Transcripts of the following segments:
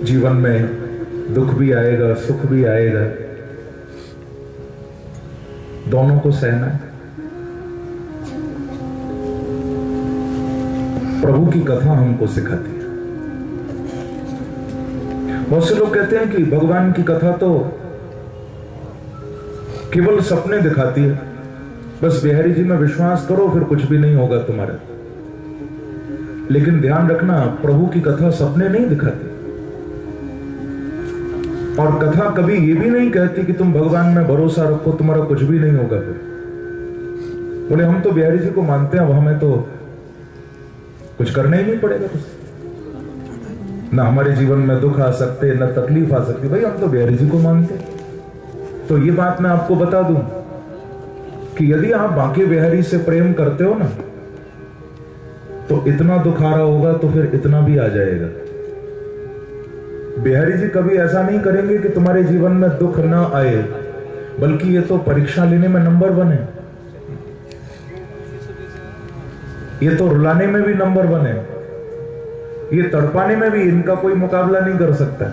जीवन में दुख भी आएगा, सुख भी आएगा, दोनों को सहना है। प्रभु की कथा हमको सिखाती है। बहुत से लोग कहते हैं कि भगवान की कथा तो केवल सपने दिखाती है, बस बिहारी जी में विश्वास करो फिर कुछ भी नहीं होगा तुम्हारा। लेकिन ध्यान रखना, प्रभु की कथा सपने नहीं दिखाती, और कथा कभी ये भी नहीं कहती कि तुम भगवान में भरोसा रखो, तुम्हारा कुछ भी नहीं होगा। फिर बोले हम तो बिहारी जी को मानते हैं, अब हमें तो कुछ करना ही नहीं पड़ेगा, कुछ ना हमारे जीवन में दुख आ सकते, ना तकलीफ आ सकती। भाई हम तो बिहारी जी को मानते हैं। तो ये बात मैं आपको बता दूं कि यदि आप बांके बिहारी से प्रेम करते हो ना, तो इतना दुख आ रहा होगा तो फिर इतना भी आ जाएगा। बिहारी जी कभी ऐसा नहीं करेंगे कि तुम्हारे जीवन में दुख ना आए, बल्कि ये तो परीक्षा लेने में नंबर 1 है, ये तो रुलाने में भी नंबर 1 है, ये तड़पाने में भी इनका कोई मुकाबला नहीं कर सकता।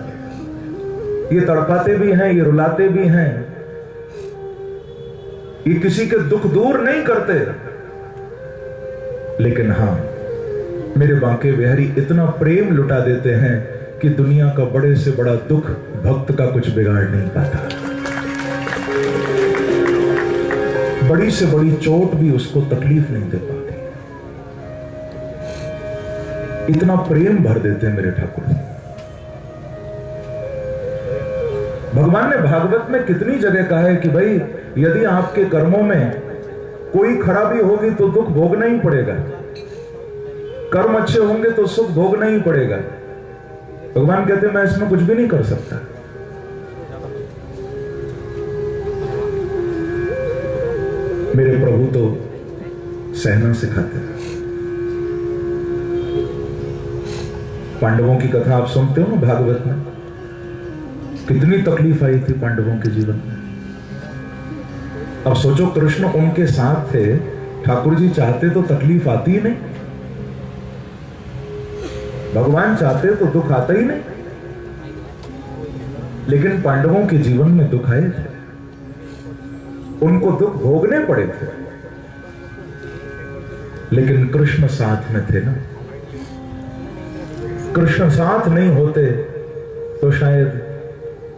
ये तड़पाते भी हैं, ये रुलाते भी हैं, ये किसी के दुख दूर नहीं करते। लेकिन हां, मेरे बांके बिहारी इतना प्रेम लुटा देते हैं कि दुनिया का बड़े से बड़ा दुख भक्त का कुछ बिगाड़ नहीं पाता। बड़ी से बड़ी चोट भी उसको तकलीफ नहीं दे पाती। इतना प्रेम भर देते हैं मेरे ठाकुर। भगवान ने भागवत में कितनी जगह कहा है कि भाई यदि आपके कर्मों में कोई खराबी होगी तो दुख भोगना ही पड़ेगा, कर्म अच्छे होंगे तो सुख भोगना ही पड़ेगा। भगवान कहते हैं मैं इसमें कुछ भी नहीं कर सकता। मेरे प्रभु तो सहना सिखाते हैं। पांडवों की कथा आप सुनते हो ना भागवत में, कितनी तकलीफ आई थी पांडवों के जीवन में। अब सोचो, कृष्ण उनके साथ थे, ठाकुर जी चाहते तो तकलीफ आती ही नहीं, भगवान चाहते तो दुख आता ही नहीं। लेकिन पांडवों के जीवन में दुख आए थे, उनको दुख भोगने पड़े थे, लेकिन कृष्ण साथ में थे ना। कृष्ण साथ नहीं होते तो शायद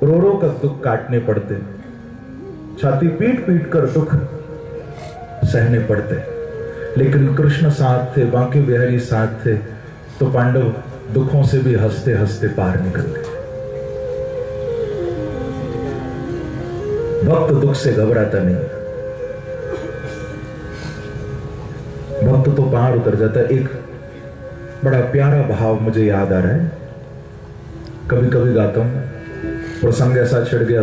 रो रो कर दुख काटने पड़ते, छाती पीट पीट कर दुख सहने पड़ते। लेकिन कृष्ण साथ थे, बांके बिहारी साथ थे, तो पांडव दुखों से भी हंसते हंसते पार निकल गए। भक्त दुख से घबराता नहीं, भक्त तो पार उतर जाता है। एक बड़ा प्यारा भाव मुझे याद आ रहा है, कभी कभी गाता हूं, प्रसंग ऐसा छिड़ गया।